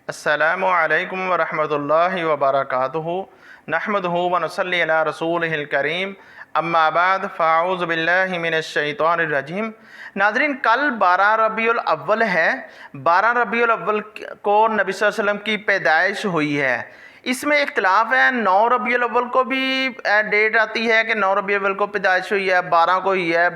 السلام علیکم ورحمۃ اللہ وبرکاتہ نحمدہ ونصلی علی رسولہ الکریم اما بعد فاعوذ باللہ من الشیطان الرجیم۔ ناظرین، کل 12 ربیع الاول ہے۔ 12 ربیع الاول کو نبی صلی اللہ علیہ وسلم کی پیدائش ہوئی ہے۔ اس میں اختلاف ہے، 9 ربیع الاول کو بھی ڈیٹ آتی ہے کہ 9 ربیع الاول کو پیدائش ہوئی ہے، 12 کو ہوئی ہے،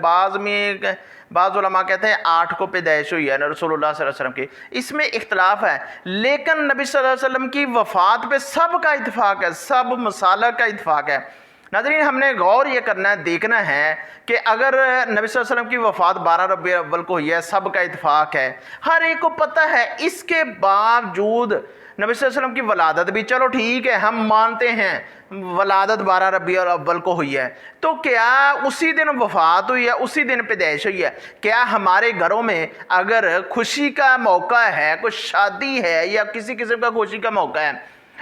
بعض علماء کہتے ہیں 8 کو پیدائش ہوئی ہے رسول اللہ صلی اللہ علیہ وسلم کی۔ اس میں اختلاف ہے، لیکن نبی صلی اللہ علیہ وسلم کی وفات پہ سب کا اتفاق ہے، سب مسالک کا اتفاق ہے۔ ناظرین، ہم نے غور یہ کرنا ہے، دیکھنا ہے کہ اگر نبی صلی اللہ علیہ وسلم کی وفات 12 ربیع الاول کو ہوئی ہے، سب کا اتفاق ہے، ہر ایک کو پتہ ہے، اس کے باوجود نبی صلی اللہ علیہ وسلم کی ولادت بھی، چلو ٹھیک ہے، ہم مانتے ہیں ولادت 12 ربیع الاول کو ہوئی ہے، تو کیا اسی دن وفات ہوئی ہے، اسی دن پیدائش ہوئی ہے؟ کیا ہمارے گھروں میں اگر خوشی کا موقع ہے، کوئی شادی ہے یا کسی قسم کا خوشی کا موقع ہے،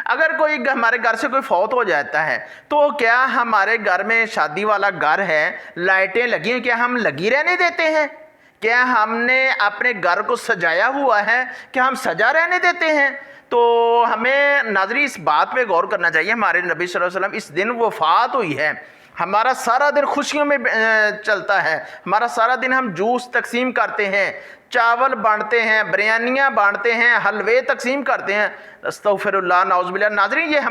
اگر کوئی ہمارے گھر سے کوئی فوت ہو جاتا ہے، تو کیا ہمارے گھر میں شادی والا گھر ہے، لائٹیں لگی ہیں، کیا ہم لگی رہنے دیتے ہیں؟ کیا ہم نے اپنے گھر کو سجایا ہوا ہے، کیا ہم سجا رہنے دیتے ہیں؟ تو ہمیں ناظرین اس بات پہ غور کرنا چاہیے، ہمارے نبی صلی اللہ علیہ وسلم اس دن وفات ہوئی ہے، ہمارا سارا دن خوشیوں میں چلتا ہے، ہمارا سارا دن ہم جوس تقسیم کرتے ہیں، چاول بانٹتے ہیں، بریانیاں بانٹتے ہیں، حلوے تقسیم کرتے ہیں، استغفر اللہ، نعوذ باللہ۔ ناظرین، یہ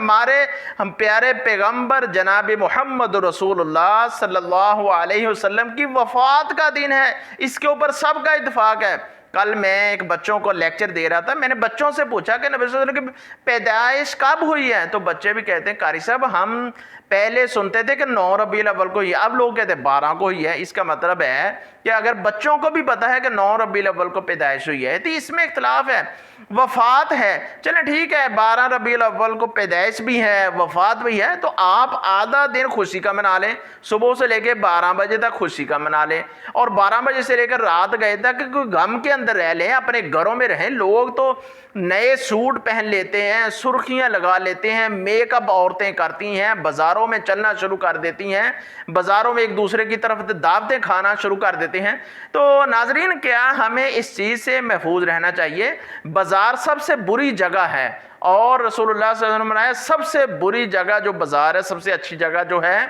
ہم پیارے پیغمبر جناب محمد رسول اللہ صلی اللہ علیہ وسلم کی وفات کا دن ہے، اس کے اوپر سب کا اتفاق ہے۔ کل میں ایک بچوں کو لیکچر دے رہا تھا، میں نے بچوں سے پوچھا کہ نبی صلی اللہ علیہ وسلم کی پیدائش کب ہوئی ہے؟ تو بچے بھی کہتے ہیں قاری صاحب ہم پہلے سنتے تھے کہ 9 ربیع الاول کو ہوئی ہے، اب لوگ کہتے ہیں 12 کو ہوئی ہے۔ اس کا مطلب ہے کہ اگر بچوں کو بھی پتا ہے کہ 9 ربیع الاول کو پیدائش ہوئی ہے، تو اس میں اختلاف ہے، وفات ہے، چلیں ٹھیک ہے، 12 ربیع الاول کو پیدائش بھی ہے، وفات بھی ہے، تو آپ آدھا دن خوشی کا منا لیں، صبح سے لے کے 12 بجے تک خوشی کا منا لیں، اور 12 بجے سے لے کر رات گئے تک کوئی غم کے اندر رہ لیں، اپنے گھروں میں رہیں۔ لوگ تو نئے سوٹ پہن لیتے ہیں، سرخیاں لگا لیتے ہیں، میک اپ عورتیں کرتی ہیں، بازاروں میں چلنا شروع کر دیتی ہیں، بازاروں میں ایک دوسرے کی طرف دعوتیں کھانا شروع کر دیتے ہیں۔ تو ناظرین، کیا ہمیں اس چیز سے محفوظ رہنا چاہیے؟ بازار سب سے بری جگہ ہے، اور رسول اللہ صلی اللہ علیہ وسلم نے بنایا سب سے بری جگہ جو بازار ہے، سب سے اچھی جگہ جو ہے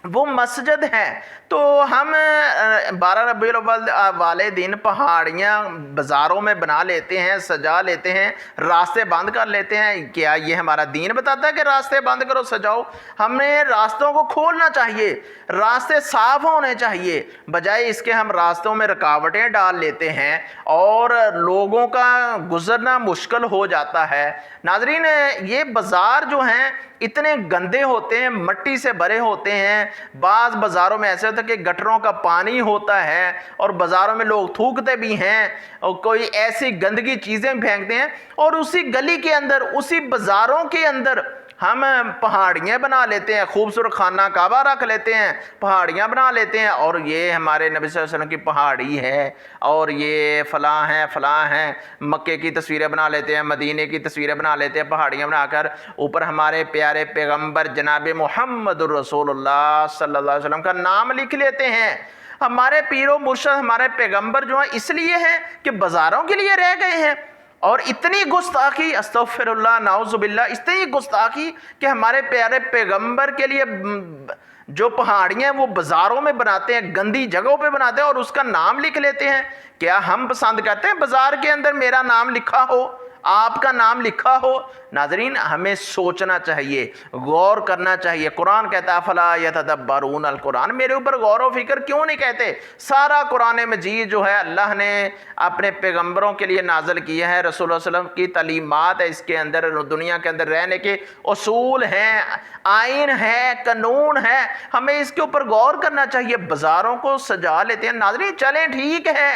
وہ مسجد ہے۔ تو ہم 12 ربیع الاول والے دن پہاڑیاں بازاروں میں بنا لیتے ہیں، سجا لیتے ہیں، راستے بند کر لیتے ہیں۔ کیا یہ ہمارا دین بتاتا ہے کہ راستے بند کرو، سجاؤ؟ ہمیں راستوں کو کھولنا چاہیے، راستے صاف ہونے چاہیے، بجائے اس کے ہم راستوں میں رکاوٹیں ڈال لیتے ہیں اور لوگوں کا گزرنا مشکل ہو جاتا ہے۔ ناظرین، یہ بازار جو ہیں اتنے گندے ہوتے ہیں، مٹی سے بھرے ہوتے ہیں، بعض بازاروں میں ایسے ہوتا ہے کہ گٹروں کا پانی ہوتا ہے، اور بازاروں میں لوگ تھوکتے بھی ہیں اور کوئی ایسی گندگی چیزیں پھینکتے ہیں، اور اسی گلی کے اندر، اسی بازاروں کے اندر ہم پہاڑیاں بنا لیتے ہیں، خوبصورت خانہ کعبہ رکھ لیتے ہیں، پہاڑیاں بنا لیتے ہیں، اور یہ ہمارے نبی صلی اللہ علیہ وسلم کی پہاڑی ہے، اور یہ فلاں ہیں فلاں ہیں، مکے کی تصویریں بنا لیتے ہیں، مدینے کی تصویریں بنا لیتے ہیں، پہاڑیاں بنا کر اوپر ہمارے پیارے پیغمبر جناب محمد رسول اللہ صلی اللہ علیہ وسلم کا نام لکھ لیتے ہیں۔ ہمارے پیر و مرشد، ہمارے پیغمبر جو ہیں اس لیے ہیں کہ بازاروں کے لیے رہ گئے ہیں، اور اتنی گستاخی، استغفر اللہ، نعوذ باللہ، اتنی گستاخی کہ ہمارے پیارے پیغمبر کے لیے جو پہاڑیاں ہیں وہ بازاروں میں بناتے ہیں، گندی جگہوں پہ بناتے ہیں، اور اس کا نام لکھ لیتے ہیں۔ کیا ہم پسند کرتے ہیں بازار کے اندر میرا نام لکھا ہو، آپ کا نام لکھا ہو؟ ناظرین، ہمیں سوچنا چاہیے، غور کرنا چاہیے۔ قرآن کہتا ہے فلا یتدبرون القرآن، میرے اوپر غور و فکر کیوں نہیں کہتے؟ سارا قرآن مجید جو ہے اللہ نے اپنے پیغمبروں کے لیے نازل کیا ہے، رسول اللہ صلی اللہ علیہ وسلم کی تعلیمات ہے، اس کے اندر دنیا کے اندر رہنے کے اصول ہیں، آئین ہے، قانون ہے، ہمیں اس کے اوپر غور کرنا چاہیے۔ بازاروں کو سجا لیتے ہیں، ناظرین چلیں ٹھیک ہے،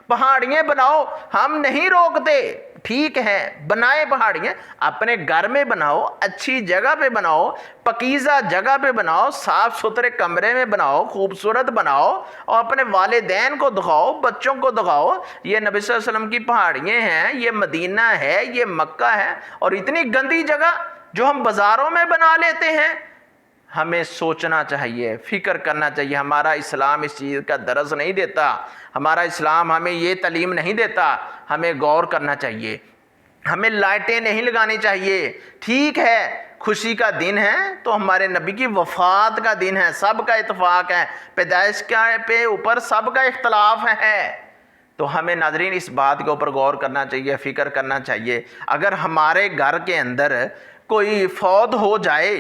پہاڑیاں بناؤ، ہم نہیں روکتے، ٹھیک ہے، بنائے پہاڑیاں، اپنے گھر میں بناؤ، اچھی جگہ پہ بناؤ، پکیزہ جگہ پہ بناؤ، صاف ستھرے کمرے میں بناؤ، خوبصورت بناؤ، اور اپنے والدین کو دکھاؤ، بچوں کو دکھاؤ یہ نبی صلی اللہ علیہ وسلم کی پہاڑیاں ہیں، یہ مدینہ ہے، یہ مکہ ہے، اور اتنی گندی جگہ جو ہم بازاروں میں بنا لیتے ہیں۔ ہمیں سوچنا چاہیے، فکر کرنا چاہیے۔ ہمارا اسلام اس چیز کا درس نہیں دیتا، ہمارا اسلام ہمیں یہ تعلیم نہیں دیتا، ہمیں غور کرنا چاہیے۔ ہمیں لائٹیں نہیں لگانی چاہیے۔ ٹھیک ہے خوشی کا دن ہے تو ہمارے نبی کی وفات کا دن ہے، سب کا اتفاق ہے، پیدائش پہ اوپر سب کا اختلاف ہے، تو ہمیں ناظرین اس بات کے اوپر غور کرنا چاہیے، فکر کرنا چاہیے۔ اگر ہمارے گھر کے اندر کوئی فوت ہو جائے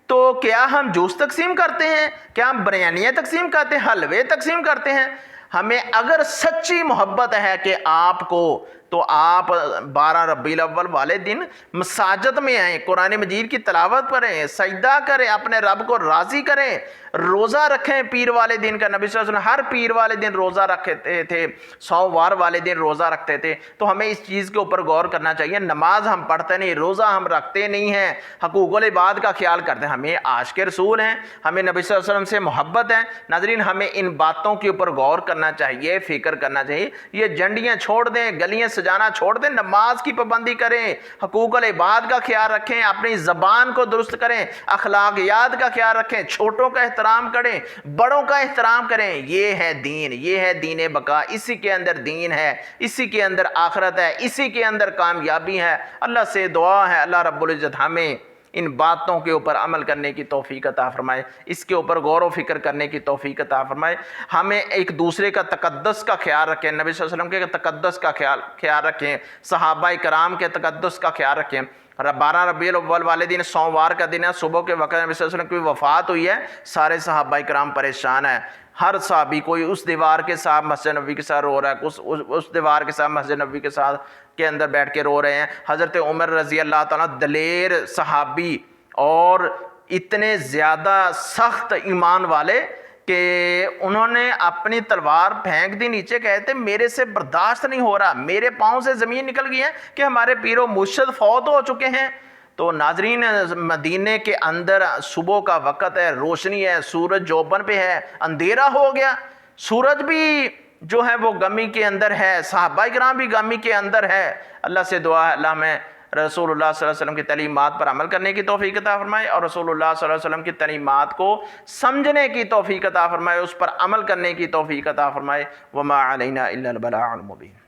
تو کیا ہم جوس تقسیم کرتے ہیں؟ کیا ہم بریانیاں تقسیم کرتے ہیں؟ حلوے تقسیم کرتے ہیں؟ ہمیں اگر سچی محبت ہے کہ آپ کو، تو آپ 12 ربیع الاول والے دن مساجد میں آئیں، قرآن مجید کی تلاوت کریں، سجدہ کریں، اپنے رب کو راضی کریں، روزہ رکھیں پیر والے دن کا۔ نبی صلی اللہ علیہ وسلم ہر پیر والے دن روزہ رکھتے تھے، سوموار والے دن روزہ رکھتے تھے، تو ہمیں اس چیز کے اوپر غور کرنا چاہیے۔ نماز ہم پڑھتے نہیں، روزہ ہم رکھتے نہیں ہیں، حقوق العباد کا خیال کرتے ہیں، ہمیں عاشق رسول ہیں، ہمیں نبی صلی اللہ علیہ وسلم سے محبت ہے۔ ناظرین ہمیں ان باتوں کے اوپر غور کرنا چاہیے، فکر کرنا چاہیے۔ یہ جنڈیاں چھوڑ دیں، گلیاں سجانا چھوڑ دیں، نماز کی پابندی کریں، حقوق العباد کا خیال رکھیں، اپنی زبان کو درست کریں، اخلاقیات کا خیال رکھیں، چھوٹوں کا احترام کریں، بڑوں کا احترام کریں۔ یہ ہے دین، یہ ہے دین بقا، اسی کے اندر دین ہے، اسی کے اندر آخرت ہے، اسی کے اندر کامیابی ہے۔ اللہ سے دعا ہے اللہ رب العزت ہمیں ان باتوں کے اوپر عمل کرنے کی توفیق عطا فرمائے، اس کے اوپر غور و فکر کرنے کی توفیق عطا فرمائے۔ ہمیں ایک دوسرے کا تقدس کا خیال رکھیں، نبی صلی اللہ علیہ وسلم کے تقدس کا خیال رکھیں، صحابہ کرام کے تقدس کا خیال رکھیں۔ 12 ربیع الاول والے دن سوموار کا دن ہے، صبح کے وقت نبی صلی اللہ علیہ وسلم کی وفات ہوئی ہے، سارے صحابہ کرام پریشان ہیں۔ ہر صحابی، کوئی اس دیوار کے ساتھ مسجد نبوی کے ساتھ رو رہا ہے، اس دیوار کے ساتھ مسجد نبوی کے ساتھ کے اندر بیٹھ کے رو رہے ہیں۔ حضرت عمر رضی اللہ تعالیٰ دلیر صحابی اور اتنے زیادہ سخت ایمان والے کہ انہوں نے اپنی تلوار پھینک دی نیچے، کہتے میرے سے برداشت نہیں ہو رہا، میرے پاؤں سے زمین نکل گئی ہے کہ ہمارے پیر و مرشد فوت ہو چکے ہیں۔ تو ناظرین مدینے کے اندر صبح کا وقت ہے، روشنی ہے، سورج جوبن پہ ہے، اندھیرا ہو گیا، سورج بھی جو ہے وہ گمی کے اندر ہے، صحابہ کرام بھی گمی کے اندر ہے۔ اللہ سے دعا ہے اللہ میں رسول اللہ صلی اللہ علیہ وسلم کی تعلیمات پر عمل کرنے کی توفیق عطا فرمائے، اور رسول اللہ صلی اللہ علیہ وسلم کی تعلیمات کو سمجھنے کی توفیق عطا فرمائے، اس پر عمل کرنے کی توفیق عطا فرمائے۔ وما علینا الا البلاغ المبین۔